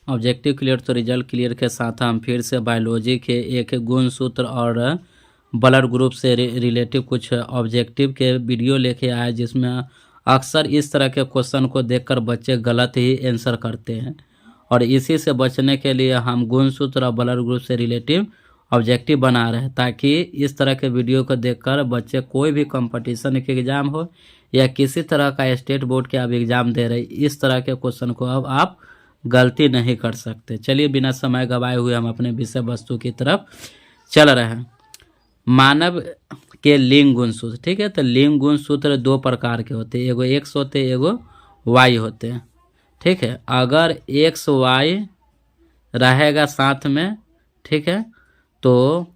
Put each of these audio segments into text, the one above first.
Objective clear तो result clear के साथ हम फिर से बायोलॉजी के एक गुण सूत्र और ब्लड ग्रुप से रिलेटिव कुछ ऑब्जेक्टिव के वीडियो लेके आए, जिसमें अक्सर इस तरह के क्वेश्चन को देखकर बच्चे गलत ही आंसर करते हैं। और इसी से बचने के लिए हम गुण सूत्र और ब्लड ग्रुप से रिलेटिव ऑब्जेक्टिव बना रहे हैं, ताकि इस तरह के वीडियो को देखकर बच्चे कोई भी कंपटीशन के एग्ज़ाम हो या किसी तरह का स्टेट बोर्ड के आप एग्ज़ाम दे रहे, इस तरह के क्वेश्चन को अब आप गलती नहीं कर सकते। चलिए बिना समय गवाए हुए हम अपने विषय वस्तु की तरफ चल रहे हैं। मानव के लिंग गुण सूत्र, ठीक है। तो लिंग गुण सूत्र दो प्रकार के होते हैं, एगो एक्स होते हैं, एगो वाई होते हैं, ठीक है। अगर एक्स वाई रहेगा साथ में, ठीक है, तो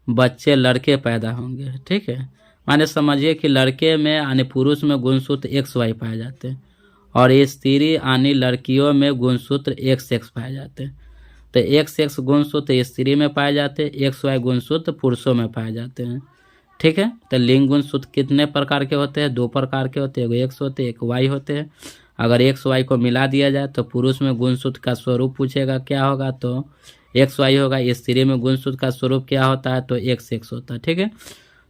बच्चे लड़के पैदा होंगे, ठीक है। माने समझिए कि लड़के में यानी पुरुष में गुणसूत्र एक्स वाई पाए जाते हैं और स्त्री यानी लड़कियों में गुणसूत्र एक्स एक्स पाए जाते हैं। तो एक्स एक्स गुणसूत्र स्त्री में पाए जाते हैं, एक्स वाई गुणसूत्र पुरुषों में पाए जाते हैं, ठीक है। तो लिंग गुणसूत्र कितने प्रकार के होते हैं? दो प्रकार के होते हैं, एक एक्स होते हैं, एक वाई होते हैं। अगर एक्स वाई को मिला दिया जाए तो पुरुष में गुणसूत्र का स्वरूप पूछेगा क्या होगा, तो एक्स वाई होगा। स्त्री में गुणसूत्र का स्वरूप क्या होता है, तो एक्स एक्स होता है, ठीक है।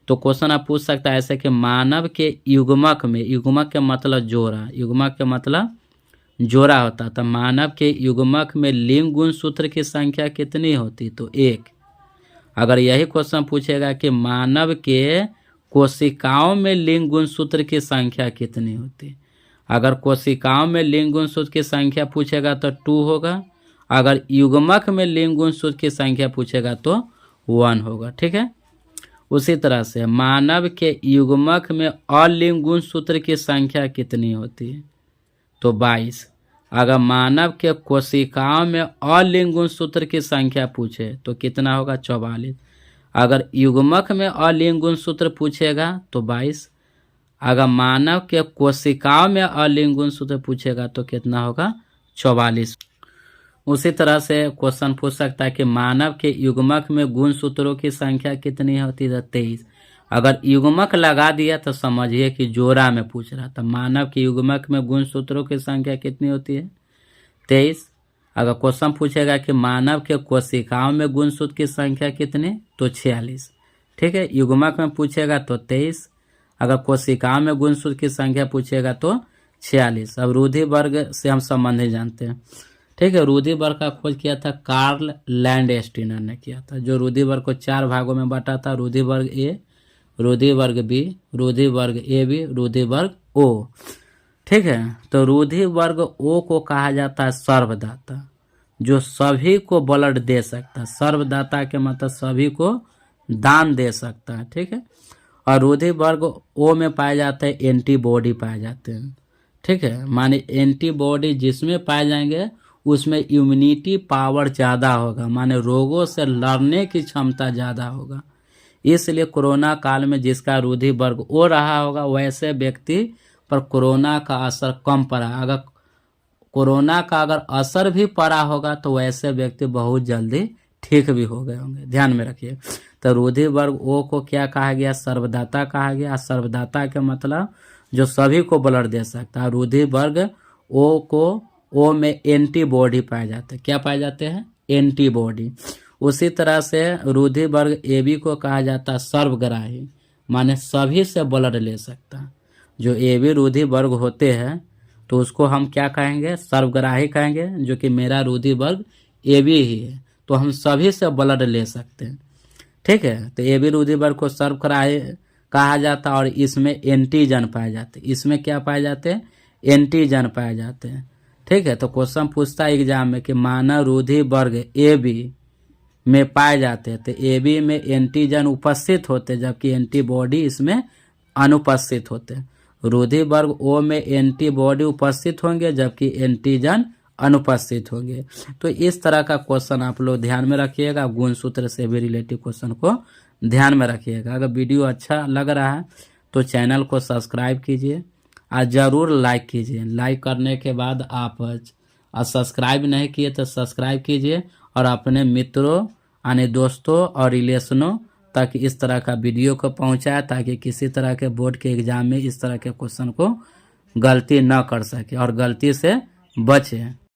तो क्वेश्चन आप पूछ सकता है ऐसे कि मानव के युग्मक में, युग्मक के मतलब जोड़ा, युग्मक के मतलब जोड़ा होता है, तो मानव के युग्मक में लिंग गुण सूत्र की संख्या कितनी होती, तो एक। अगर यही क्वेश्चन पूछेगा कि मानव के कोशिकाओं में लिंग गुण सूत्र की संख्या कितनी होती, अगर कोशिकाओं में लिंग गुण सूत्र की संख्या पूछेगा तो 2 होगा। अगर युग्मक में लिंग गुण सूत्र की संख्या पूछेगा तो 1 होगा, ठीक है। उसी तरह से मानव के युग्मक में अलिंग गुण सूत्र की संख्या कितनी होती है, तो 22। अगर मानव के कोशिकाओं में अलिंग गुण सूत्र की संख्या पूछे तो कितना होगा, 44। अगर युग्मक में अलिंग गुण सूत्र पूछेगा तो 22। अगर मानव के कोशिकाओं में अलिंग गुण सूत्र पूछेगा तो कितना होगा, 44। उसी तरह से क्वेश्चन पूछ सकता है कि मानव के युग्मक में गुण सूत्रों की संख्या कितनी होती है, 23। अगर युग्मक लगा दिया तो समझिए कि जोड़ा में पूछ रहा था। मानव के युग्मक में गुण सूत्रों की संख्या कितनी होती है, 23। अगर क्वेश्चन पूछेगा कि मानव के कोशिकाओं में गुण सूत्र की संख्या कितनी, तो 46, ठीक है। युग्मक में पूछेगा तो 23, अगर कोशिकाओं में गुण सूत्र की संख्या पूछेगा तो 46। अब रूधि वर्ग से हम संबंध जानते हैं, ठीक है। रूधि वर्ग का खोज किया था कार्ल लैंडस्टीनर ने किया था, जो रूधि वर्ग को 4 भागों में बांटा था, रूधि वर्ग ए, रूधि वर्ग बी, रूधि वर्ग ए बी, रूधि वर्ग ओ, ठीक है। तो रूधि वर्ग ओ को कहा जाता है सर्वदाता, जो सभी को ब्लड दे सकता है। सर्वदाता के मतलब सभी को दान दे सकता है, ठीक है। और रूधि वर्ग ओ में पाए जाते हैं एंटीबॉडी पाए जाते हैं, ठीक है। माने एंटीबॉडी जिसमें पाए जाएंगे उसमें इम्यूनिटी पावर ज़्यादा होगा, माने रोगों से लड़ने की क्षमता ज़्यादा होगा। इसलिए कोरोना काल में जिसका रूधि वर्ग ओ रहा होगा वैसे व्यक्ति पर कोरोना का असर कम पड़ा। अगर कोरोना का अगर असर भी पड़ा होगा तो वैसे व्यक्ति बहुत जल्दी ठीक भी हो गए होंगे, ध्यान में रखिए। तो रूधि वर्ग ओ को क्या कहा गया, सर्वदाता कहा गया। सर्वदाता के मतलब जो सभी को ब्लड दे सकता है। रूधि वर्ग ओ को ओ में एंटीबॉडी पाए जाते हैं, क्या पाए जाते हैं, एंटीबॉडी। उसी तरह से रूधि वर्ग ए बी को कहा जाता है सर्वग्राही, माने सभी से ब्लड ले सकता है। जो ए बी रूधि वर्ग होते हैं तो उसको हम क्या कहेंगे, सर्वग्राही कहेंगे, जो कि मेरा रूधि वर्ग ए बी ही है, तो हम सभी से ब्लड ले सकते हैं, ठीक है। तो ए बी रूधि वर्ग को सर्वग्राही कहा जाता है और इसमें एंटीजन पाए जाते हैं। इसमें क्या पाए जाते हैं, एंटीजन पाए जाते हैं, ठीक है। तो क्वेश्चन पूछता है एग्जाम में कि मानव रूधि वर्ग ए बी में पाए जाते हैं, तो ए बी में एंटीजन उपस्थित होते जबकि एंटीबॉडी इसमें अनुपस्थित होते। रूधि वर्ग ओ में एंटीबॉडी उपस्थित होंगे जबकि एंटीजन अनुपस्थित होंगे। तो इस तरह का क्वेश्चन आप लोग ध्यान में रखिएगा, गुण सूत्र से भी रिलेटिव क्वेश्चन को ध्यान में रखिएगा। अगर वीडियो अच्छा लग रहा है तो चैनल को सब्सक्राइब कीजिए और ज़रूर लाइक कीजिए। लाइक करने के बाद आप सब्सक्राइब नहीं किए तो सब्सक्राइब कीजिए और अपने मित्रों यानी दोस्तों और रिलेशनों तक इस तरह का वीडियो को पहुंचाए, ताकि किसी तरह के बोर्ड के एग्जाम में इस तरह के क्वेश्चन को गलती न कर सके और गलती से बचे।